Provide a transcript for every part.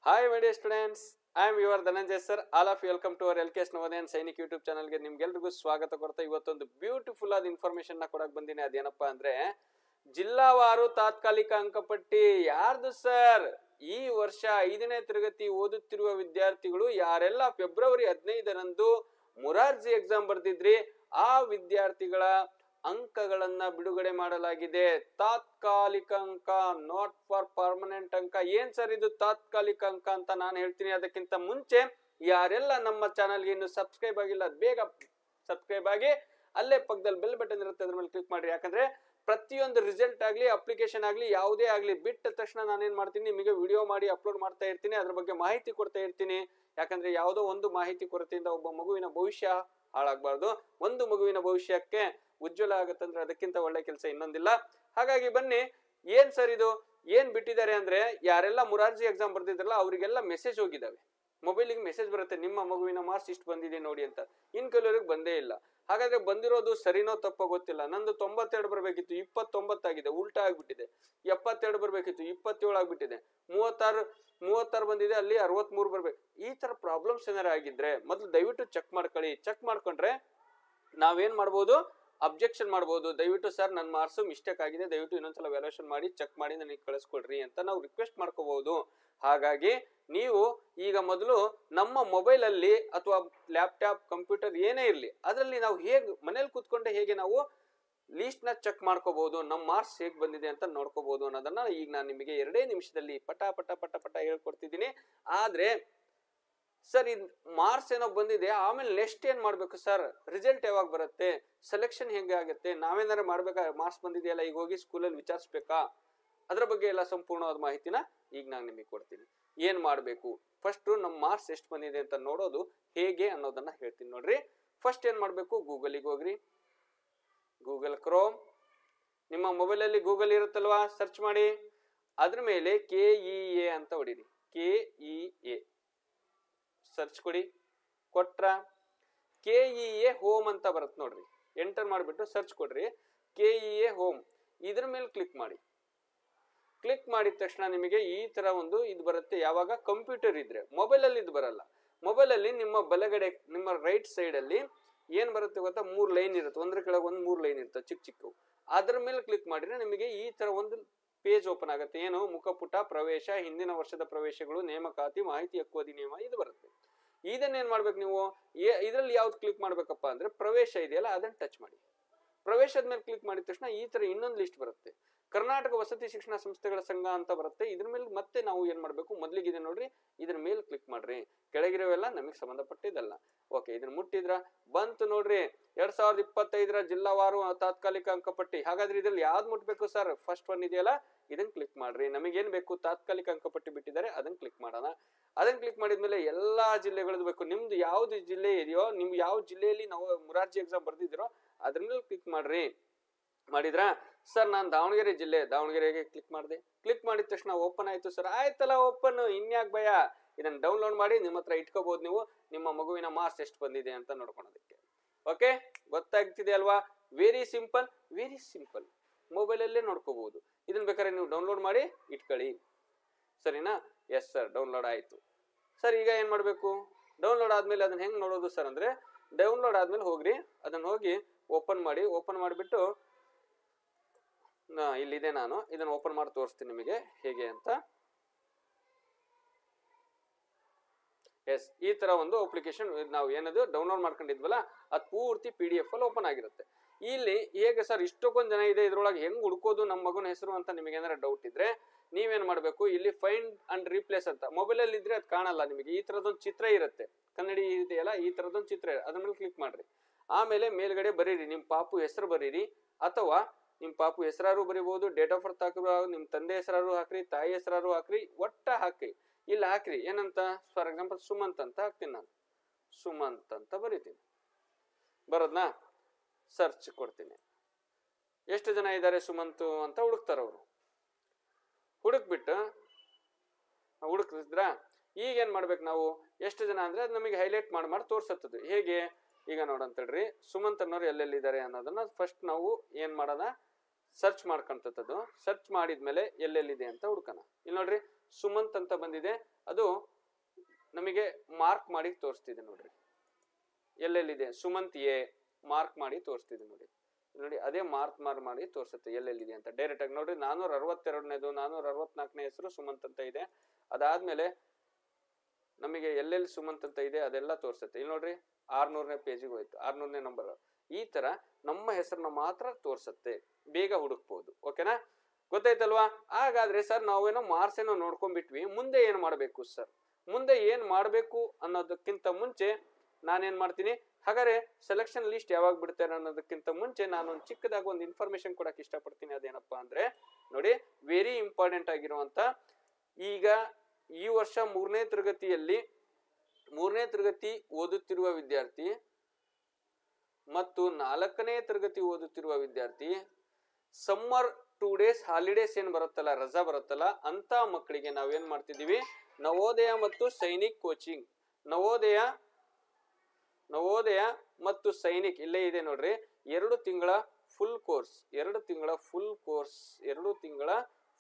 Hi my dear students, I am your Dhananjay sir. All of you welcome to our LKS Navodaya and Sainik YouTube channel ಗೆ ನಿಮಗೆಲ್ಲರಿಗೂ ಸ್ವಾಗತ ಕೊಡ್ತಾ ಇವತ್ತೊಂದು beautiful ಆದ information ನ ಕೊಡಕ್ಕೆ ಬಂದಿನಿ. ಅದೇನಪ್ಪ ಅಂದ್ರೆ ಜಿಲ್ಲಾವಾರು ತಾತ್ಕಾಲಿಕ ಅಂಕಪಟ್ಟಿ ಯಾರ್ದು ಸರ್? ಈ ವರ್ಷ 5ನೇ ತರಗತಿ ಓದುತ್ತಿರುವ ವಿದ್ಯಾರ್ಥಿಗಳು ಯಾರೆಲ್ಲ ಫೆಬ್ರವರಿ 15ರಂದು ಮೊರಾರ್ಜಿ ಎಕ್ಸಾಮ್ ಬರ್ದಿದ್ರಿ ಆ ವಿದ್ಯಾರ್ಥಿಗಳ ಅಂಕಗಳನ್ನ ಬಿಡುಗಡೆ ಮಾಡಲಾಗಿದೆ. ತಾತ್ಕಾಲಿಕ ಅಂಕ, ನಾಟ್ ಫಾರ್ ಪರ್ಮನೆಂಟ್ ಅಂಕ. ಏನ್ ಸರ್ ಇದು ತಾತ್ಕಾಲಿಕ ಅಂಕ ಅಂತ ನಾನು ಹೇಳ್ತೀನಿ. ಅದಕ್ಕಿಂತ ಮುಂಚೆ ಯಾರೆಲ್ಲ ನಮ್ಮ ಚಾನಲ್ಗೆ ಇನ್ನು ಸಬ್ಸ್ಕ್ರೈಬ್ ಆಗಿಲ್ಲ ಬೇಗ ಸಬ್ಸ್ಕ್ರೈಬ್ ಆಗಿ ಅಲ್ಲೇ ಪಕ್ಕದಲ್ಲಿ ಬೆಲ್ ಬಟನ್ ಇರುತ್ತೆ, ಅದ್ರ ಮೇಲೆ ಕ್ಲಿಕ್ ಮಾಡ್ರಿ. ಯಾಕಂದ್ರೆ ಪ್ರತಿಯೊಂದು ರಿಸಲ್ಟ್ ಆಗ್ಲಿ ಅಪ್ಲಿಕೇಶನ್ ಆಗ್ಲಿ ಯಾವುದೇ ಆಗ್ಲಿ ಬಿಟ್ಟ ತಕ್ಷಣ ನಾನೇನ್ ಮಾಡ್ತೀನಿ, ನಿಮಗೆ ವಿಡಿಯೋ ಮಾಡಿ ಅಪ್ಲೋಡ್ ಮಾಡ್ತಾ ಇರ್ತೀನಿ, ಅದ್ರ ಬಗ್ಗೆ ಮಾಹಿತಿ ಕೊಡ್ತಾ ಇರ್ತೀನಿ. ಯಾಕಂದ್ರೆ ಯಾವುದೋ ಒಂದು ಮಾಹಿತಿ ಕೊರತೆಯಿಂದ ಒಬ್ಬ ಮಗುವಿನ ಭವಿಷ್ಯ ಹಾಳಾಗಬಾರ್ದು. ಒಂದು ಮಗುವಿನ ಭವಿಷ್ಯಕ್ಕೆ ಉಜ್ವಲ ಆಗುತ್ತಂದ್ರೆ ಅದಕ್ಕಿಂತ ಒಳ್ಳೆ ಕೆಲಸ ಇನ್ನೊಂದಿಲ್ಲ. ಹಾಗಾಗಿ ಬನ್ನಿ, ಏನ್ ಸರ್ ಇದು ಏನ್ ಬಿಟ್ಟಿದ್ದಾರೆ ಅಂದ್ರೆ, ಯಾರೆಲ್ಲ ಮೊರಾರ್ಜಿ ಎಕ್ಸಾಮ್ ಬರ್ದಿದ್ರಲ್ಲ ಅವರಿಗೆಲ್ಲ ಮೆಸೇಜ್ ಹೋಗಿದ್ದಾವೆ. ಮೊಬೈಲಿಗೆ ಮೆಸೇಜ್ ಬರುತ್ತೆ, ನಿಮ್ಮ ಮಗುವಿನ ಮಾರ್ಕ್ಸ್ ಇಷ್ಟು ಬಂದಿದೆ ನೋಡಿ ಅಂತ. ಇನ್ ಕೆಲವರಿಗೆ ಬಂದೇ ಇಲ್ಲ. ಹಾಗಾದ್ರೆ ಬಂದಿರೋದು ಸರಿನೋ ತಪ್ಪೋ ಗೊತ್ತಿಲ್ಲ. ನಂದು 92 ಬರ್ಬೇಕಿತ್ತು, 29 ಆಗಿದೆ, ಉಲ್ಟಾ ಆಗ್ಬಿಟ್ಟಿದೆ. 72 ಬರ್ಬೇಕಿತ್ತು, 27 ಆಗ್ಬಿಟ್ಟಿದೆ. 36 ಬಂದಿದೆ, ಅಲ್ಲಿ 63 ಬರ್ಬೇಕು. ಈ ತರ ಪ್ರಾಬ್ಲಮ್ಸ್ ಏನಾರ ಆಗಿದ್ರೆ ಮೊದಲು ದಯವಿಟ್ಟು ಚೆಕ್ ಮಾಡ್ಕೊಳ್ಳಿ. ಚೆಕ್ ಮಾಡ್ಕೊಂಡ್ರೆ ನಾವೇನ್ ಮಾಡ್ಬೋದು, ಅಬ್ಜೆಕ್ಷನ್ ಮಾಡ್ಬೋದು. ದಯವಿಟ್ಟು ಸರ್ ನನ್ನ ಮಾರ್ಕ್ಸ್ ಮಿಸ್ಟೇಕ್ ಆಗಿದೆ, ದಯವಿಟ್ಟು ಇನ್ನೊಂದ್ಸಲ ವ್ಯಾಲ್ಯೂಯೇಷನ್ ಮಾಡಿ ಚೆಕ್ ಮಾಡಿ ನನಗೆ ಕಳಿಸ್ಕೊಡ್ರಿ ಅಂತ ನಾವು ರಿಕ್ವೆಸ್ಟ್ ಮಾಡ್ಕೋಬಹುದು. ಹಾಗಾಗಿ ನೀವು ಈಗ ಮೊದಲು ನಮ್ಮ ಮೊಬೈಲ್ ಅಲ್ಲಿ ಅಥವಾ ಲ್ಯಾಪ್ಟಾಪ್ ಕಂಪ್ಯೂಟರ್ ಏನೇ ಇರಲಿ ಅದರಲ್ಲಿ ನಾವು ಹೇಗೆ ಮನೇಲಿ ಕೂತ್ಕೊಂಡೆ ಹೇಗೆ ನಾವು ಲೀಸ್ಟ್ ನ ಚೆಕ್ ಮಾಡ್ಕೋಬಹುದು, ನಮ್ಮ ಮಾರ್ಕ್ಸ್ ಹೇಗೆ ಬಂದಿದೆ ಅಂತ ನೋಡ್ಕೋಬಹುದು ಅನ್ನೋದನ್ನ ಈಗ ನಾನು ನಿಮಗೆ 2 ನಿಮಿಷದಲ್ಲಿ ಪಟ ಪಟ ಪಟ ಪಟ ಹೇಳ್ಕೊಡ್ತಿದ್ದೀನಿ. ಆದ್ರೆ ಸರ್ ಇದು ಮಾರ್ಕ್ಸ್ ಏನೋ ಬಂದಿದೆ, ಆಮೇಲೆ ನೆಕ್ಸ್ಟ್ ಏನ್ ಮಾಡ್ಬೇಕು ಸರ್? ರಿಸಲ್ಟ್ ಯಾವಾಗ ಬರುತ್ತೆ? ಸೆಲೆಕ್ಷನ್ ಹೆಂಗೆ ಆಗುತ್ತೆ? ನಾವೇನಾರ ಮಾಡ್ಬೇಕಾ? ಮಾರ್ಕ್ಸ್ ಬಂದಿದೆಯಲ್ಲ ಈಗ ಹೋಗಿ ಸ್ಕೂಲಲ್ಲಿ ವಿಚಾರಿಸ್ಬೇಕಾ? ಅದ್ರ ಬಗ್ಗೆ ಎಲ್ಲ ಸಂಪೂರ್ಣವಾದ ಮಾಹಿತಿನ ಈಗ ನಾನು ನಿಮಗೆ ಕೊಡ್ತೀನಿ. ಏನ್ ಮಾಡ್ಬೇಕು, ಫಸ್ಟ್ ನಮ್ಮ ಮಾರ್ಕ್ಸ್ ಎಷ್ಟು ಬಂದಿದೆ ಅಂತ ನೋಡೋದು ಹೇಗೆ ಅನ್ನೋದನ್ನ ಹೇಳ್ತೀನಿ ನೋಡ್ರಿ. ಫಸ್ಟ್ ಏನ್ ಮಾಡ್ಬೇಕು, ಗೂಗಲ್ಗೆ ಹೋಗ್ರಿ. ಗೂಗಲ್ ಕ್ರೋಮ್, ನಿಮ್ಮ ಮೊಬೈಲ್ ಅಲ್ಲಿ ಗೂಗಲ್ ಇರುತ್ತಲ್ವಾ, ಸರ್ಚ್ ಮಾಡಿ. ಅದ್ರ ಮೇಲೆ KEA ಅಂತ ಹೊಡೀರಿ. KEA ಸರ್ಚ್ ಕೊಡಿ. ಕೊಟ್ರ KEA ಹೋಮ್ ಅಂತ ಬರುತ್ತೆ ನೋಡ್ರಿ. ಎಂಟರ್ ಮಾಡಿಬಿಟ್ಟು ಸರ್ಚ್ ಕೊಡ್ರಿ. KEA ಹೋಮ್, ಇದ್ರ ಮೇಲೆ ಕ್ಲಿಕ್ ಮಾಡಿ. ಕ್ಲಿಕ್ ಮಾಡಿದ ತಕ್ಷಣ ನಿಮಗೆ ಈ ತರ ಒಂದು ಇದು ಬರುತ್ತೆ. ಯಾವಾಗ ಕಂಪ್ಯೂಟರ್ ಇದ್ರೆ, ಮೊಬೈಲ್ ಅಲ್ಲಿ ಇದು ಬರಲ್ಲ. ಮೊಬೈಲ್ ಅಲ್ಲಿ ನಿಮ್ಮ ಬಲಗಡೆ ನಿಮ್ಮ ರೈಟ್ ಸೈಡ್ ಅಲ್ಲಿ ಏನ್ ಬರುತ್ತೆ ಗೊತ್ತಾ, 3 ಲೈನ್ ಇರುತ್ತೆ. ಒಂದ್ರ ಕೆಳಗೆ ಒಂದು 3 ಲೈನ್ ಇರುತ್ತೆ ಚಿಕ್ಕ ಚಿಕ್ಕವು. ಅದ್ರ ಮೇಲೆ ಕ್ಲಿಕ್ ಮಾಡಿದ್ರೆ ನಿಮಗೆ ಈ ತರ ಒಂದು ಪೇಜ್ ಓಪನ್ ಆಗುತ್ತೆ. ಏನು, ಮುಖಪುಟ, ಪ್ರವೇಶ, ಹಿಂದಿನ ವರ್ಷದ ಪ್ರವೇಶಗಳು, ನೇಮಕಾತಿ, ಮಾಹಿತಿ ಹಕ್ಕು ಅಧಿನಿಯಮ, ಇದು ಬರುತ್ತೆ. ಇದನ್ನೇನ್ ಮಾಡ್ಬೇಕು ನೀವು, ಇದ್ರಲ್ಲಿ ಯಾವ್ದು ಕ್ಲಿಕ್ ಮಾಡ್ಬೇಕಪ್ಪ ಅಂದ್ರೆ ಪ್ರವೇಶ ಇದೆಯಲ್ಲ ಅದನ್ನ ಟಚ್ ಮಾಡಿ. ಪ್ರವೇಶದ ಮೇಲೆ ಕ್ಲಿಕ್ ಮಾಡಿದ ತಕ್ಷಣ ಈ ತರ ಇನ್ನೊಂದು ಲಿಸ್ಟ್ ಬರುತ್ತೆ. ಕರ್ನಾಟಕ ವಸತಿ ಶಿಕ್ಷಣ ಸಂಸ್ಥೆಗಳ ಸಂಘ ಅಂತ ಬರುತ್ತೆ. ಇದ್ರ ಮೇಲೆ ಮತ್ತೆ ನಾವು ಏನ್ ಮಾಡ್ಬೇಕು, ಮೊದ್ಲಿಗಿದೆ ನೋಡ್ರಿ, ಇದ್ರ ಮೇಲೆ ಕ್ಲಿಕ್ ಮಾಡ್ರಿ. ಕೆಳಗಿರೋವೆಲ್ಲ ನಮಗೆ ಸಂಬಂಧಪಟ್ಟಿದ್ದಲ್ಲ. ಓಕೆ, ಇದನ್ನ ಮುಟ್ಟಿದ್ರ ಬಂತು ನೋಡ್ರಿ 2025 ಜಿಲ್ಲಾವಾರು ತಾತ್ಕಾಲಿಕ ಅಂಕಪಟ್ಟಿ. ಹಾಗಾದ್ರೆ ಇದ್ರಲ್ಲಿ ಯಾವ್ದು ಮುಟ್ಬೇಕು ಸರ್? ಫಸ್ಟ್ ಒನ್ ಇದೆಯಲ್ಲ ಇದನ್ನ ಕ್ಲಿಕ್ ಮಾಡ್ರಿ. ನಮಗೇನ್ ಬೇಕು, ತಾತ್ಕಾಲಿಕ ಅಂಕಪಟ್ಟಿ ಬಿಟ್ಟಿದ್ದಾರೆ, ಅದನ್ನ ಕ್ಲಿಕ್ ಮಾಡೋಣ. ಅದನ್ನ ಕ್ಲಿಕ್ ಮಾಡಿದ್ಮೇಲೆ ಎಲ್ಲಾ ಜಿಲ್ಲೆಗಳದ್ದು ಬೇಕು. ನಿಮ್ದು ಯಾವ್ದು ಜಿಲ್ಲೆ ಇದೆಯೋ, ನಿಮ್ಗೆ ಯಾವ ಜಿಲ್ಲೆಯಲ್ಲಿ ನಾವು ಮೊರಾರ್ಜಿ ಎಕ್ಸಾಮ್ ಬರ್ದಿದ್ದೀರೋ ಅದ್ರ ಮೇಲೆ ಕ್ಲಿಕ್ ಮಾಡ್ರಿ. ಮಾಡಿದ್ರ ಸರ್ ನಾನು ದಾವಣಗೆರೆ ಜಿಲ್ಲೆ, ದಾವಣಗೆರೆಗೆ ಕ್ಲಿಕ್ ಮಾಡಿದೆ. ಕ್ಲಿಕ್ ಮಾಡಿದ ತಕ್ಷಣ ಓಪನ್ ಆಯ್ತು ಸರ್. ಆಯ್ತಲ್ಲ ಓಪನ್, ಇನ್ಯಾಕ್ ಭಯ? ಇದನ್ನ ಡೌನ್ಲೋಡ್ ಮಾಡಿ ನಿಮ್ಮ ಹತ್ರ ಇಟ್ಕೋಬಹುದು ನೀವು, ನಿಮ್ಮ ಮಗುವಿನ ಮಾರ್ಕ್ಸ್ ಎಷ್ಟು ಬಂದಿದೆ ಅಂತ ನೋಡ್ಕೊಳೋದಕ್ಕೆ. ಓಕೆ, ಗೊತ್ತಾಗ್ತಿದೆ ಅಲ್ವಾ? Very simple, very simple. Mobile ಅಲ್ಲೇ ನೋಡ್ಕೋಬಹುದು. ಇದನ್ನ ಬೇಕಾದ್ರೆ ನೀವು ಡೌನ್ಲೋಡ್ ಮಾಡಿ ಇಟ್ಕೊಳ್ಳಿ, ಸರಿನಾ? ಎಸ್ ಸರ್, ಡೌನ್ಲೋಡ್ ಆಯ್ತು. ಸರ್ ಈಗ ಏನ್ ಮಾಡ್ಬೇಕು, ಡೌನ್ಲೋಡ್ ಆದ್ಮೇಲೆ ಅದನ್ನ ಹೆಂಗ್ ನೋಡೋದು ಸರ್ ಅಂದ್ರೆ, ಡೌನ್ಲೋಡ್ ಆದ್ಮೇಲೆ ಹೋಗ್ರಿ, ಅದನ್ನ ಹೋಗಿ ಓಪನ್ ಮಾಡಿ. ಓಪನ್ ಮಾಡಿಬಿಟ್ಟು ಇಲ್ಲಿದೆ, ನಾನು ಇದನ್ನ ಓಪನ್ ಮಾಡಿ ತೋರಿಸ್ತೀನಿ ನಿಮಗೆ ಹೇಗೆ ಅಂತ. ಎಸ್, ಈ ತರ ಒಂದು ಅಪ್ಲಿಕೇಶನ್ ನಾವು ಏನದು ಡೌನ್ಲೋಡ್ ಮಾಡ್ಕೊಂಡಿದ್ವಲ್ಲ ಅದು ಪೂರ್ತಿ PDF ಅಲ್ಲಿ ಓಪನ್ ಆಗಿರುತ್ತೆ. ಇಲ್ಲಿ ಹೇಗೆ ಸರ್ ಇಷ್ಟೊಂದು ಜನ ಇದೆ, ಇದ್ರೊಳಗೆ ಹೆಂಗ್ ಹುಡ್ಕೋದು ನಮ್ಮ ಮಗನ ಹೆಸರು ಅಂತ ನಿಮಗೆ ಏನಾರ ಡೌಟ್ ಇದ್ರೆ ನೀವೇನ್ ಮಾಡ್ಬೇಕು, ಇಲ್ಲಿ ಫೈಂಡ್ ಅಂಡ್ ರೀಪ್ಲೇಸ್ ಅಂತ ಮೊಬೈಲ್ ಅಲ್ಲಿ ಇದ್ರೆ ಅದು ಕಾಣಲ್ಲ ನಿಮಗೆ. ಈ ತರದೊಂದು ಚಿತ್ರ ಇರುತ್ತೆ, ಕನ್ನಡಿ ಇದೆಯಲ್ಲ ಈ ತರದೊಂದು ಚಿತ್ರ, ಅದ್ರ ಮೇಲೆ ಕ್ಲಿಕ್ ಮಾಡ್ರಿ. ಆಮೇಲೆ ಮೇಲ್ಗಡೆ ಬರೀರಿ, ನಿಮ್ ಪಾಪು ಹೆಸರು ಬರೀರಿ, ಅಥವಾ ನಿಮ್ ಪಾಪು ಹೆಸರಾರು ಬರೀಬಹುದು, ಡೇಟ್ ಆಫ್ ಬರ್ತ್ ಹಾಕಿ, ನಿಮ್ ತಂದೆ ಹೆಸರಾರು ಹಾಕ್ರಿ, ತಾಯಿ ಹೆಸರಾರು ಹಾಕ್ರಿ, ಒಟ್ಟ ಹಾಕಿ. ಇಲ್ಲಿ ಹಾಕ್ರಿ ಏನಂತ, ಫಾರ್ ಎಕ್ಸಾಂಪಲ್ ಸುಮಂತ್ ಅಂತ ಹಾಕ್ತೀನಿ ನಾನು. ಸುಮಂತ್ ಅಂತ ಬರೀತೀನಿ. ಬರೋದ್ನಾ ಸರ್ಚ್ ಕೊಡ್ತೀನಿ. ಎಷ್ಟು ಜನ ಇದ್ದಾರೆ ಸುಮಂತ್ ಅಂತ ಹುಡುಕ್ತಾರ ಅವರು. ಹುಡುಕ್ಬಿಟ್ಟು ಹುಡುಕಿದ್ರ ಈಗ ಏನ್ ಮಾಡ್ಬೇಕು ನಾವು, ಎಷ್ಟು ಜನ ಅಂದ್ರೆ ಅದು ನಮಗೆ ಹೈಲೈಟ್ ಮಾಡಿ ತೋರ್ಸತ್ತದು. ಹೇಗೆ, ಈಗ ನೋಡಂತೇಳ್ರಿ, ಸುಮಂತ್ ಅನ್ನೋರು ಎಲ್ಲೆಲ್ಲಿದ್ದಾರೆ ಅನ್ನೋದನ್ನ ಫಸ್ಟ್ ನಾವು ಏನ್ ಮಾಡೋಣ, ಸರ್ಚ್ ಮಾಡ್ಕೊಂತದ್ದು. ಸರ್ಚ್ ಮಾಡಿದ್ಮೇಲೆ ಎಲ್ಲೆಲ್ಲಿದೆ ಅಂತ ಹುಡ್ಕೋಣ. ಇಲ್ಲಿ ನೋಡ್ರಿ, ಸುಮಂತ್ ಅಂತ ಬಂದಿದೆ, ಅದು ನಮಗೆ ಮಾರ್ಕ್ ಮಾಡಿ ತೋರಿಸ್ತಿದೆ ನೋಡ್ರಿ. ಎಲ್ಲೆಲ್ಲಿದೆ ಸುಮಂತ್ ಎ ಮಾರ್ಕ್ ಮಾಡಿ ತೋರಿಸ್ತಿದೆ ನೋಡಿ. ನೋಡಿ ಅದೇ ಮಾರ್ಕ್ ಮಾಡಿ ತೋರಿಸುತ್ತೆ ಎಲ್ಲೆಲ್ಲಿದೆ ಅಂತ ಡೈರೆಕ್ಟ್ ಆಗಿ ನೋಡ್ರಿ. 462ನೇದು 464ನೇ ಹೆಸರು ಸುಮಂತ್ ಅಂತ ಇದೆ. ಅದಾದ್ಮೇಲೆ ನಮಗೆ ಎಲ್ಲೆಲ್ಲಿ ಸುಮಂತ್ ಅಂತ ಇದೆ ಅದೆಲ್ಲ ತೋರಿಸುತ್ತೆ. ಇಲ್ಲಿ ನೋಡ್ರಿ 600ನೇ ಪೇಜಿಗೆ ಹೋಯ್ತು, 600ನೇ ನಂಬರ್. ಈ ತರ ನಮ್ಮ ಹೆಸರನ್ನ ಮಾತ್ರ ತೋರಿಸುತ್ತೆ, ಬೇಗ ಹುಡುಕ್ಬಹುದು. ಓಕೆನಾ, ಗೊತ್ತಾಯ್ತಲ್ವಾ? ಹಾಗಾದ್ರೆ ಸರ್ ನಾವೇನೋ ಮಾರ್ಕ್ಸ್ ಏನೋ ನೋಡ್ಕೊಂಡ್ಬಿಟ್ವಿ, ಮುಂದೆ ಏನ್ ಮಾಡ್ಬೇಕು ಸರ್? ಮುಂದೆ ಏನ್ ಮಾಡ್ಬೇಕು ಅನ್ನೋದಕ್ಕಿಂತ ಮುಂಚೆ ನಾನೇನ್ ಮಾಡ್ತೀನಿ, ಹಾಗಾದ್ರೆ ಸೆಲೆಕ್ಷನ್ ಲಿಸ್ಟ್ ಯಾವಾಗ ಬಿಡ್ತಾರೆ ಅನ್ನೋದಕ್ಕಿಂತ ಮುಂಚೆ ನಾನು ಒಂದು ಚಿಕ್ಕದಾಗಿ ಒಂದು ಇನ್ಫಾರ್ಮೇಶನ್ ಕೊಡಕ್ಕೆ ಇಷ್ಟಪಡ್ತೀನಿ. ಅದೇನಪ್ಪಾ ಅಂದ್ರೆ ನೋಡಿ, ವೆರಿ ಇಂಪಾರ್ಟೆಂಟ್ ಆಗಿರುವಂತ, ಈಗ ಈ ವರ್ಷ 3ನೇ ತರಗತಿ ಓದುತ್ತಿರುವ ವಿದ್ಯಾರ್ಥಿ ಮತ್ತು 4ನೇ ತರಗತಿ ಓದುತ್ತಿರುವ ವಿದ್ಯಾರ್ಥಿ ಸಮ್ಮರ್ 2 days ಹಾಲಿಡೇಸ್ ಏನ್ ಬರುತ್ತಲ್ಲ, ರಜಾ ಬರುತ್ತಲ್ಲ, ಅಂತ ಮಕ್ಕಳಿಗೆ ನಾವೇನ್ ಮಾಡ್ತಿದೀವಿ, ನವೋದಯ ಮತ್ತು ಸೈನಿಕ್ ಕೋಚಿಂಗ್, ನವೋದಯ ಮತ್ತು ಸೈನಿಕ್ ಇಲ್ಲೇ ಇದೆ ನೋಡ್ರಿ. 2 ತಿಂಗಳ ಫುಲ್ ಕೋರ್ಸ್, 2 ತಿಂಗಳ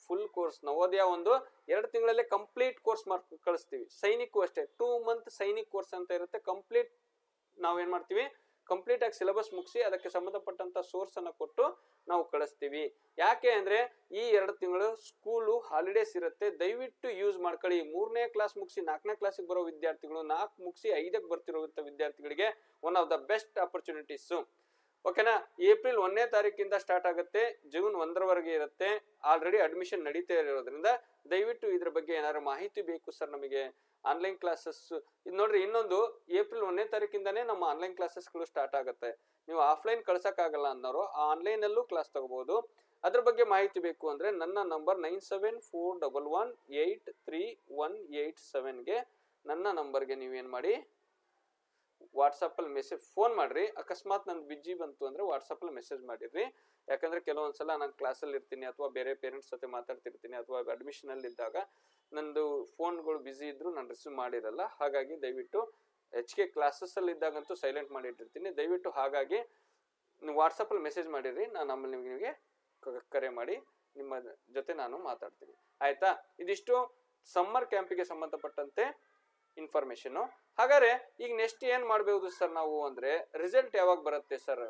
ಫುಲ್ ಕೋರ್ಸ್ ನವೋದಯ ಒಂದು 2 ತಿಂಗಳಲ್ಲೇ ಕಂಪ್ಲೀಟ್ ಕೋರ್ಸ್ ಕಳಿಸ್ತೀವಿ. ಸೈನಿಕ್ ಅಷ್ಟೇ 2 month ಸೈನಿಕ್ ಕೋರ್ಸ್ ಅಂತ ಇರುತ್ತೆ. ಕಂಪ್ಲೀಟ್ ನಾವೇನ್ ಮಾಡ್ತೀವಿ, ಕಂಪ್ಲೀಟ್ ಆಗಿ ಸಿಲೆಬಸ್ ಮುಗಿಸಿ ಅದಕ್ಕೆ ಸಂಬಂಧಪಟ್ಟಂತ ಸೋರ್ಸ್ ಅನ್ನ ಕೊಟ್ಟು ನಾವು ಕಳಿಸ್ತೀವಿ. ಯಾಕೆ ಅಂದ್ರೆ ಈ 2 ತಿಂಗಳು ಸ್ಕೂಲು ಹಾಲಿಡೇಸ್ ಇರುತ್ತೆ, ದಯವಿಟ್ಟು ಯೂಸ್ ಮಾಡ್ಕೊಳ್ಳಿ. 3ನೇ ಕ್ಲಾಸ್ ಮುಗಿಸಿ 4ನೇ ಕ್ಲಾಸಿಗೆ ಬರೋ ವಿದ್ಯಾರ್ಥಿಗಳು, 4 ಮುಗಿಸಿ 5ಕ್ಕೆ ಬರ್ತಿರುವಂತ ವಿದ್ಯಾರ್ಥಿಗಳಿಗೆ one of the best opportunities. ಓಕೆನಾ, ಏಪ್ರಿಲ್ 1ನೇ ತಾರೀಕಿಂದ ಸ್ಟಾರ್ಟ್ ಆಗುತ್ತೆ, ಜೂನ್ 1ರವರೆಗೆ ಇರುತ್ತೆ. ಆಲ್ರೆಡಿ ಅಡ್ಮಿಷನ್ ನಡೀತಾ ಇರೋದ್ರಿಂದ ದಯವಿಟ್ಟು ಇದ್ರ ಬಗ್ಗೆ ಏನಾದ್ರು ಮಾಹಿತಿ ಬೇಕು ಸರ್ ನಮಗೆ, ಆನ್ಲೈನ್ ಕ್ಲಾಸಸ್ ಇದು ನೋಡ್ರಿ. ಇನ್ನೊಂದು, ಏಪ್ರಿಲ್ 1ನೇ ತಾರೀಕಿಂದಾನೇ ನಮ್ಮ ಆನ್ಲೈನ್ ಕ್ಲಾಸಸ್ಗಳು ಸ್ಟಾರ್ಟ್ ಆಗುತ್ತೆ. ನೀವು ಆಫ್ಲೈನ್ ಕಳ್ಸಕ್ ಆಗಲ್ಲ ಅನ್ನೋರು ಆನ್ಲೈನ್ ಅಲ್ಲೂ ಕ್ಲಾಸ್ ತಗೋಬಹುದು. ಅದ್ರ ಬಗ್ಗೆ ಮಾಹಿತಿ ಬೇಕು ಅಂದ್ರೆ ನನ್ನ ನಂಬರ್ 9741183187ಗೆ ನನ್ನ ನಂಬರ್ಗೆ ನೀವೇನ್ ಮಾಡಿ, ವಾಟ್ಸಪ್ ಅಲ್ಲಿ ಮೆಸೇಜ್, ಫೋನ್ ಮಾಡ್ರಿ. ಅಕಸ್ಮಾತ್ ನನ್ ಬಿಜಿ ಬಂತು ಅಂದ್ರೆ ವಾಟ್ಸಪ್ ಅಲ್ಲಿ ಮೆಸೇಜ್ ಮಾಡಿರ್ರಿ. ಯಾಕಂದ್ರೆ ಕೆಲವೊಂದ್ಸಲ ನಾನು ಕ್ಲಾಸಲ್ಲಿ ಇರ್ತೀನಿ, ಅಥವಾ ಬೇರೆ ಪೇರೆಂಟ್ಸ್ ಜೊತೆ ಮಾತಾಡ್ತಿರ್ತೀನಿ, ಅಥವಾ ಅಡ್ಮಿಷನ್ ಅಲ್ಲಿ ಇದ್ದಾಗ ನಂದು ಫೋನ್ಗಳು ಬಿಸಿ ಇದ್ರು ನಾನು ರಿಸೀವ್ ಮಾಡಿರಲ್ಲ. ಹಾಗಾಗಿ ದಯವಿಟ್ಟು HK ಕ್ಲಾಸಸ್ ಅಲ್ಲಿ ಇದ್ದಾಗಂತೂ ಸೈಲೆಂಟ್ ಮಾಡಿಟ್ಟಿರ್ತೀನಿ. ದಯವಿಟ್ಟು ಹಾಗಾಗಿ ನೀವು ವಾಟ್ಸಪ್ ಅಲ್ಲಿ ಮೆಸೇಜ್ ಮಾಡಿರಿ, ನಾನು ಆಮೇಲೆ ನಿಮಗೆ ಕರೆ ಮಾಡಿ ನಿಮ್ಮ ಜೊತೆ ನಾನು ಮಾತಾಡ್ತೀನಿ. ಆಯ್ತಾ? ಇದಿಷ್ಟು ಸಮ್ಮರ್ ಕ್ಯಾಂಪಿಗೆ ಸಂಬಂಧಪಟ್ಟಂತೆ ಇನ್ಫಾರ್ಮೇಶನ್. ಹಾಗಾದ್ರೆ ಈಗ ನೆಕ್ಸ್ಟ್ ಏನ್ ಮಾಡಬಹುದು ಸರ್ ನಾವು ಅಂದ್ರೆ, ರಿಸಲ್ಟ್ ಯಾವಾಗ ಬರುತ್ತೆ ಸರ್?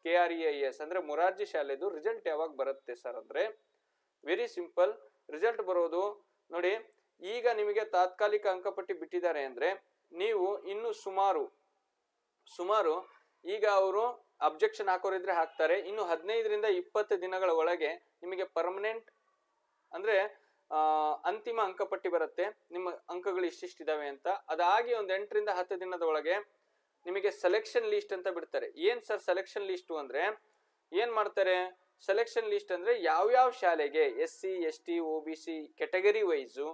KREIS ಅಂದ್ರೆ ಮೊರಾರ್ಜಿ ಶಾಲೆದು ರಿಸಲ್ಟ್ ಯಾವಾಗ ಬರುತ್ತೆ ಸರ್ ಅಂದ್ರೆ, ವೆರಿ ಸಿಂಪಲ್. ರಿಸಲ್ಟ್ ಬರೋದು ನೋಡಿ, ಈಗ ನಿಮಗೆ ತಾತ್ಕಾಲಿಕ ಅಂಕಪಟ್ಟಿ ಬಿಟ್ಟಿದ್ದಾರೆ ಅಂದ್ರೆ ನೀವು ಇನ್ನು ಸುಮಾರು ಈಗ ಅವರು ಅಬ್ಜೆಕ್ಷನ್ ಹಾಕೋರಿದ್ರೆ ಹಾಕ್ತಾರೆ, ಇನ್ನು 15ರಿಂದ 20 ದಿನಗಳ ಒಳಗೆ ನಿಮಗೆ ಪರ್ಮನೆಂಟ್ ಅಂದ್ರೆ ಅಂತಿಮ ಅಂಕಪಟ್ಟಿ ಬರುತ್ತೆ. ನಿಮ್ಮ ಅಂಕಗಳು ಇಷ್ಟಿಷ್ಟಿದಾವೆ ಅಂತ. ಅದಾಗಿ ಒಂದು 8ರಿಂದ 10 ದಿನದ ಒಳಗೆ ನಿಮಗೆ ಸೆಲೆಕ್ಷನ್ ಲಿಸ್ಟ್ ಅಂತ ಬಿಡ್ತಾರೆ. ಏನ್ ಸರ್ ಸೆಲೆಕ್ಷನ್ ಲಿಸ್ಟ್ ಅಂದ್ರೆ, ಏನ್ ಮಾಡ್ತಾರೆ ಸೆಲೆಕ್ಷನ್ ಲಿಸ್ಟ್ ಅಂದ್ರೆ, ಯಾವ್ಯಾವ ಶಾಲೆಗೆ SC ST OBC category wise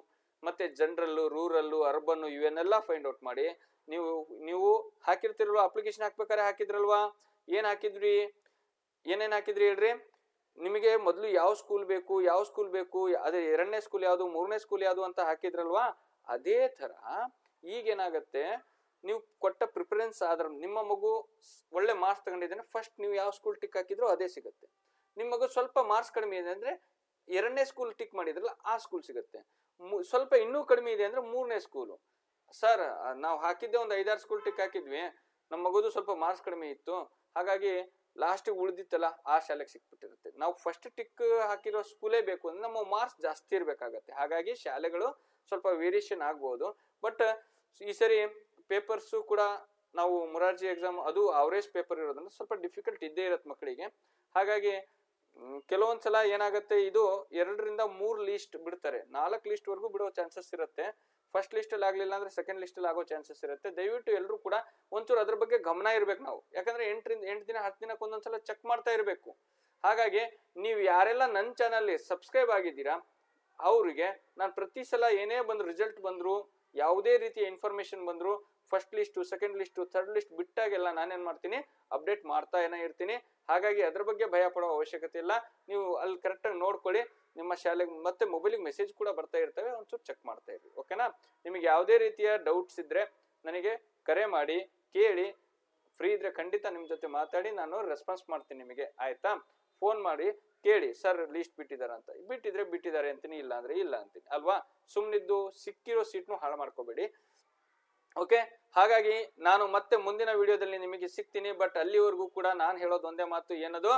ಮತ್ತೆ ಜನರಲ್ಲು, ರೂರಲ್ಲು, ಅರ್ಬನ್ ಇವನ್ನೆಲ್ಲ ಫೈಂಡ್ ಔಟ್ ಮಾಡಿ ನೀವು ಹಾಕಿರ್ತಿರಲ್ವಾ, ಅಪ್ಲಿಕೇಶನ್ ಹಾಕ್ಬೇಕಾದ್ರೆ ಹಾಕಿದ್ರಲ್ವಾ, ಏನೇನ್ ಹಾಕಿದ್ರಿ ಹೇಳ್ರಿ. ನಿಮಗೆ ಮೊದಲು ಯಾವ ಸ್ಕೂಲ್ ಬೇಕು, ಅದೇ 2ನೇ ಸ್ಕೂಲ್ ಯಾವುದು, 3ನೇ ಸ್ಕೂಲ್ ಯಾವುದು ಅಂತ ಹಾಕಿದ್ರಲ್ವಾ. ಅದೇ ತರ ಈಗೇನಾಗತ್ತೆ, ನೀವು ಕೊಟ್ಟ ಪ್ರಿಫರೆನ್ಸ್ ಆದ್ರ ನಿಮ್ಮ ಮಗು ಒಳ್ಳೆ ಮಾರ್ಕ್ಸ್ ತಗೊಂಡಿದ್ದಾನೆ, ಫಸ್ಟ್ ನೀವು ಯಾವ ಸ್ಕೂಲ್ ಟಿಕ್ ಹಾಕಿದ್ರೋ ಅದೇ ಸಿಗುತ್ತೆ. ನಿಮ್ಮ ಮಗು ಸ್ವಲ್ಪ ಮಾರ್ಕ್ಸ್ ಕಡಿಮೆ ಇದೆ ಅಂದ್ರೆ 2ನೇ ಸ್ಕೂಲ್ ಟಿಕ್ ಮಾಡಿದ್ರಲ್ಲ ಆ ಸ್ಕೂಲ್ ಸಿಗುತ್ತೆ. ಸ್ವಲ್ಪ ಇನ್ನೂ ಕಡಿಮೆ ಇದೆ ಅಂದ್ರೆ 3ನೇ ಸ್ಕೂಲು. ಸರ್ ನಾವು ಹಾಕಿದ್ದೆ ಒಂದು 5-6 ಸ್ಕೂಲ್ ಟಿಕ್ ಹಾಕಿದ್ವಿ, ನಮ್ಮ ಮಗುದು ಸ್ವಲ್ಪ ಮಾರ್ಕ್ಸ್ ಕಡಿಮೆ ಇತ್ತು, ಹಾಗಾಗಿ ಲಾಸ್ಟಿಗೆ ಉಳಿದಿತ್ತಲ್ಲ ಆ ಶಾಲೆಗೆ ಸಿಕ್ಬಿಟ್ಟಿರುತ್ತೆ. ನಾವು ಫಸ್ಟ್ ಟಿಕ್ ಹಾಕಿರೋ ಸ್ಕೂಲೇ ಬೇಕು ಅಂದ್ರೆ ನಮ್ಮ ಮಾರ್ಕ್ಸ್ ಜಾಸ್ತಿ ಇರ್ಬೇಕಾಗತ್ತೆ. ಹಾಗಾಗಿ ಶಾಲೆಗಳು ಸ್ವಲ್ಪ ವೇರಿಯೇಷನ್ ಆಗ್ಬಹುದು. ಬಟ್ ಈ ಸರಿ ಪೇಪರ್ಸು ಕೂಡ ನಾವು ಮೊರಾರ್ಜಿ ಎಕ್ಸಾಮ್ ಅದು ಅವರೇಜ್ ಪೇಪರ್ ಇರೋದ್ರಿಂದ ಸ್ವಲ್ಪ ಡಿಫಿಕಲ್ಟ್ ಇದ್ದೇ ಇರತ್ತೆ ಮಕ್ಕಳಿಗೆ. ಹಾಗಾಗಿ ಕೆಲವೊಂದ್ಸಲ ಏನಾಗುತ್ತೆ, ಇದು 2ರಿಂದ 3 ಲಿಸ್ಟ್ ಬಿಡ್ತಾರೆ, 4 ಲಿಸ್ಟ್ ವರೆಗೂ ಬಿಡೋ ಚಾನ್ಸಸ್ ಇರುತ್ತೆ. ಫಸ್ಟ್ ಲಿಸ್ಟ್ ಅಲ್ಲಿ ಆಗ್ಲಿಲ್ಲ ಅಂದ್ರೆ ಸೆಕೆಂಡ್ ಲಿಸ್ಟ್ ಅಲ್ಲಿ ಆಗೋ ಚಾನ್ಸಸ್ ಇರುತ್ತೆ. ದಯವಿಟ್ಟು ಎಲ್ಲರೂ ಕೂಡ ಒಂಚೂರು ಅದ್ರ ಬಗ್ಗೆ ಗಮನ ಇರ್ಬೇಕು ನಾವು. ಯಾಕಂದ್ರೆ 8ರಿಂದ 8 ದಿನ 10 ದಿನಕ್ಕೆ ಒಂದೊಂದ್ಸಲ ಚೆಕ್ ಮಾಡ್ತಾ ಇರಬೇಕು. ಹಾಗಾಗಿ ನೀವು ಯಾರೆಲ್ಲ ನನ್ನ ಚಾನಲ್ ಸಬ್ಸ್ಕ್ರೈಬ್ ಆಗಿದ್ದೀರಾ ಅವ್ರಿಗೆ ನಾನು ಪ್ರತಿ ಸಲ ಏನೇ ಬಂದ್ರು, ರಿಸಲ್ಟ್ ಬಂದ್ರು, ಯಾವುದೇ ರೀತಿಯ ಇನ್ಫಾರ್ಮೇಶನ್ ಬಂದ್ರು, first list, second list, third list ಬಿಟ್ಟಾಗೆಲ್ಲ ನಾನೇನ್ ಮಾಡ್ತೀನಿ, ಅಪ್ಡೇಟ್ ಮಾಡ್ತಾ ಇರ್ತೀನಿ. ಹಾಗಾಗಿ ಅದ್ರ ಬಗ್ಗೆ ಭಯ ಪಡೋ ಅವಶ್ಯಕತೆ ಇಲ್ಲ. ನೀವು ಅಲ್ಲಿ ಕರೆಕ್ಟಾಗಿ ನೋಡ್ಕೊಳ್ಳಿ. ನಿಮ್ಮ ಶಾಲೆಗೆ ಮತ್ತೆ ಮೊಬೈಲಿಗೆ ಮೆಸೇಜ್ ಕೂಡ ಬರ್ತಾ ಇರ್ತವೆ, ಒಂಚೂರು ಚೆಕ್ ಮಾಡ್ತಾ ಇರ್ರಿ. ಓಕೆನಾ? ನಿಮಗೆ ಯಾವುದೇ ರೀತಿಯ ಡೌಟ್ಸ್ ಇದ್ರೆ ನನಗೆ ಕರೆ ಮಾಡಿ ಕೇಳಿ, ಫ್ರೀ ಇದ್ರೆ ಖಂಡಿತ ನಿಮ್ಮ ಜೊತೆ ಮಾತಾಡಿ ನಾನು ರೆಸ್ಪಾನ್ಸ್ ಮಾಡ್ತೀನಿ ನಿಮಗೆ. ಆಯ್ತಾ? ಫೋನ್ ಮಾಡಿ ಕೇಳಿ ಸರ್ ಲೀಸ್ಟ್ ಬಿಟ್ಟಿದಾರ ಅಂತ, ಬಿಟ್ಟಿದ್ರೆ ಬಿಟ್ಟಿದ್ದಾರೆ ಅಂತೀನಿ, ಇಲ್ಲ ಅಂದ್ರೆ ಇಲ್ಲ ಅಂತೀನಿ ಅಲ್ವಾ. ಸುಮ್ನಿದ್ದು ಸಿಕ್ಕಿರೋ ಸೀಟ್ನು ಹಾಳು ಮಾಡ್ಕೋಬೇಡಿ. ಓಕೆ, ಹಾಗಾಗಿ ನಾನು ಮತ್ತೆ ಮುಂದಿನ ವಿಡಿಯೋದಲ್ಲಿ ನಿಮಗೆ ಸಿಗ್ತೀನಿ. ಬಟ್ ಅಲ್ಲಿವರೆಗೂ ಕೂಡ ನಾನು ಹೇಳೋದು ಒಂದೇ ಮಾತು, ಏನದು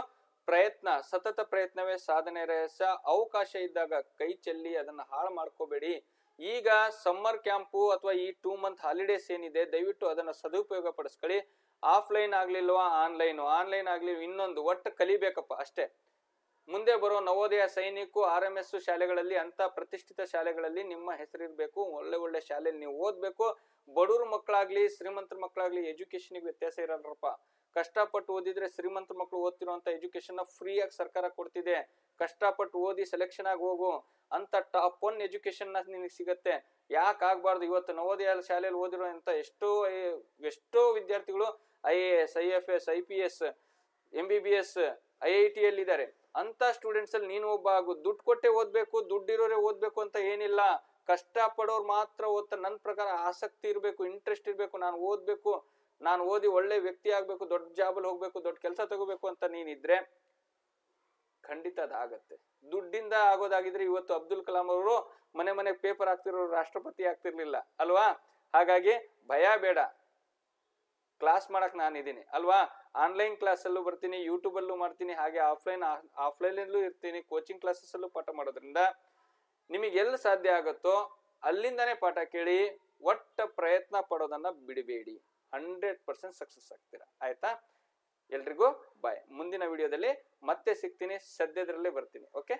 ಪ್ರಯತ್ನ, ಸತತ ಪ್ರಯತ್ನವೇ ಸಾಧನೆ ರಹಸ್ಯ. ಅವಕಾಶ ಇದ್ದಾಗ ಕೈ ಚೆಲ್ಲಿ ಅದನ್ನ ಹಾಳು ಮಾಡ್ಕೋಬೇಡಿ. ಈಗ ಸಮ್ಮರ್ ಕ್ಯಾಂಪು ಅಥವಾ ಈ 2 ಮಂತ್ ಹಾಲಿಡೇಸ್ ಏನಿದೆ, ದಯವಿಟ್ಟು ಅದನ್ನ ಸದುಪಯೋಗ ಪಡಿಸ್ಕೊಳ್ಳಿ. ಆಫ್ಲೈನ್ ಆಗ್ಲಿಲ್ವಾ ಆನ್ಲೈನ್ ಆಗ್ಲಿ, ಇನ್ನೊಂದು ಒಟ್ಟು ಕಲಿಬೇಕಪ್ಪ ಅಷ್ಟೇ. ಮುಂದೆ ಬರೋ ನವೋದಯ, ಸೈನಿಕ, RMS ಶಾಲೆಗಳಲ್ಲಿ, ಅಂತ ಪ್ರತಿಷ್ಠಿತ ಶಾಲೆಗಳಲ್ಲಿ ನಿಮ್ಮ ಹೆಸರಿರ್ಬೇಕು. ಒಳ್ಳೆ ಒಳ್ಳೆ ಶಾಲೆಯಲ್ಲಿ ನೀವು ಓದ್ಬೇಕು. ಬಡವ್ರ ಮಕ್ಕಳಾಗ್ಲಿ ಶ್ರೀಮಂತರ ಮಕ್ಕಳಾಗ್ಲಿ ಎಜುಕೇಶನ್ಗೆ ವ್ಯತ್ಯಾಸ ಇರಲ್ರಪ್ಪ. ಕಷ್ಟಪಟ್ಟು ಓದಿದ್ರೆ ಶ್ರೀಮಂತರ ಮಕ್ಕಳು ಓದ್ತಿರುವಂತ ಎಜುಕೇಶನ್ ಫ್ರೀ ಆಗಿ ಸರ್ಕಾರ ಕೊಡ್ತಿದೆ. ಕಷ್ಟಪಟ್ಟು ಓದಿ ಸೆಲೆಕ್ಷನ್ ಆಗಿ ಹೋಗು ಅಂತ ಟಾಪ್ 1 ಎಜುಕೇಶನ್ ನಿನಗೆ ಸಿಗತ್ತೆ. ಯಾಕೆ ಆಗ್ಬಾರ್ದು? ಇವತ್ತು ನವೋದಯ ಶಾಲೆಯಲ್ಲಿ ಓದಿರುವಂತ ಎಷ್ಟೋ ವಿದ್ಯಾರ್ಥಿಗಳು IAS, IFS, IPS, MBBS, IIT ಅಲ್ಲಿ ಇದ್ದಾರೆ. ಅಂತ ಸ್ಟೂಡೆಂಟ್ಸ್ ಅಲ್ಲಿ ನೀನು ಒಬ್ಬ ಆಗು. ದುಡ್ಡು ಕೊಟ್ಟೆ ಓದ್ಬೇಕು, ದುಡ್ಡಿರೋರೆ ಓದ್ಬೇಕು ಅಂತ ಏನಿಲ್ಲ. ಕಷ್ಟ ಪಡೋರು ಮಾತ್ರ ಓದ್ತಾರೆ. ನನ್ನ ಪ್ರಕಾರ ಆಸಕ್ತಿ ಇರಬೇಕು, ಇಂಟ್ರೆಸ್ಟ್ ಇರಬೇಕು. ನಾನು ಓದ್ಬೇಕು, ನಾನು ಓದಿ ಒಳ್ಳೆ ವ್ಯಕ್ತಿ ಆಗ್ಬೇಕು, ದೊಡ್ಡ ಜಾಬಲ್ಲಿ ಹೋಗ್ಬೇಕು, ದೊಡ್ಡ ಕೆಲಸ ತಗೋಬೇಕು ಅಂತ ನೀನಿದ್ರೆ ಖಂಡಿತ ಅದಾಗತ್ತೆ. ದುಡ್ಡಿಂದ ಆಗೋದಾಗಿದ್ರೆ ಇವತ್ತು ಅಬ್ದುಲ್ ಕಲಾಂ ಅವರು ಮನೆ ಪೇಪರ್ ಹಾಕ್ತಿರೋರು ರಾಷ್ಟ್ರಪತಿ ಆಗ್ತಿರ್ಲಿಲ್ಲ ಅಲ್ವಾ. ಹಾಗಾಗಿ ಭಯ ಬೇಡ, ಕ್ಲಾಸ್ ಮಾಡಕ್ ನಾನಿದ್ದೀನಿ ಅಲ್ವಾ. ಆನ್ಲೈನ್ ಕ್ಲಾಸ್ ಅಲ್ಲೂ ಬರ್ತೀನಿ, ಯೂಟ್ಯೂಬ್ ಅಲ್ಲೂ ಮಾಡ್ತೀನಿ, ಹಾಗೆ ಆಫ್ಲೈನ್ ಅಲ್ಲೂ ಇರ್ತೀನಿ. ಕೋಚಿಂಗ್ ಕ್ಲಾಸಸ್ ಅಲ್ಲೂ ಪಾಠ ಮಾಡೋದ್ರಿಂದ ನಿಮಗೆ ಎಲ್ಲಿ ಸಾಧ್ಯ ಆಗುತ್ತೋ ಅಲ್ಲಿಂದಾನೇ ಪಾಠ ಕೇಳಿ. ಒಟ್ಟ ಪ್ರಯತ್ನ ಪಡೋದನ್ನ ಬಿಡಬೇಡಿ. 100% ಸಕ್ಸಸ್ ಆಗ್ತೀರಾ. ಆಯ್ತಾ? ಎಲ್ರಿಗೂ ಬಾಯ್. ಮುಂದಿನ ವಿಡಿಯೋದಲ್ಲಿ ಮತ್ತೆ ಸಿಗ್ತೀನಿ, ಸದ್ಯದಲ್ಲೇ ಬರ್ತೀನಿ. ಓಕೆ.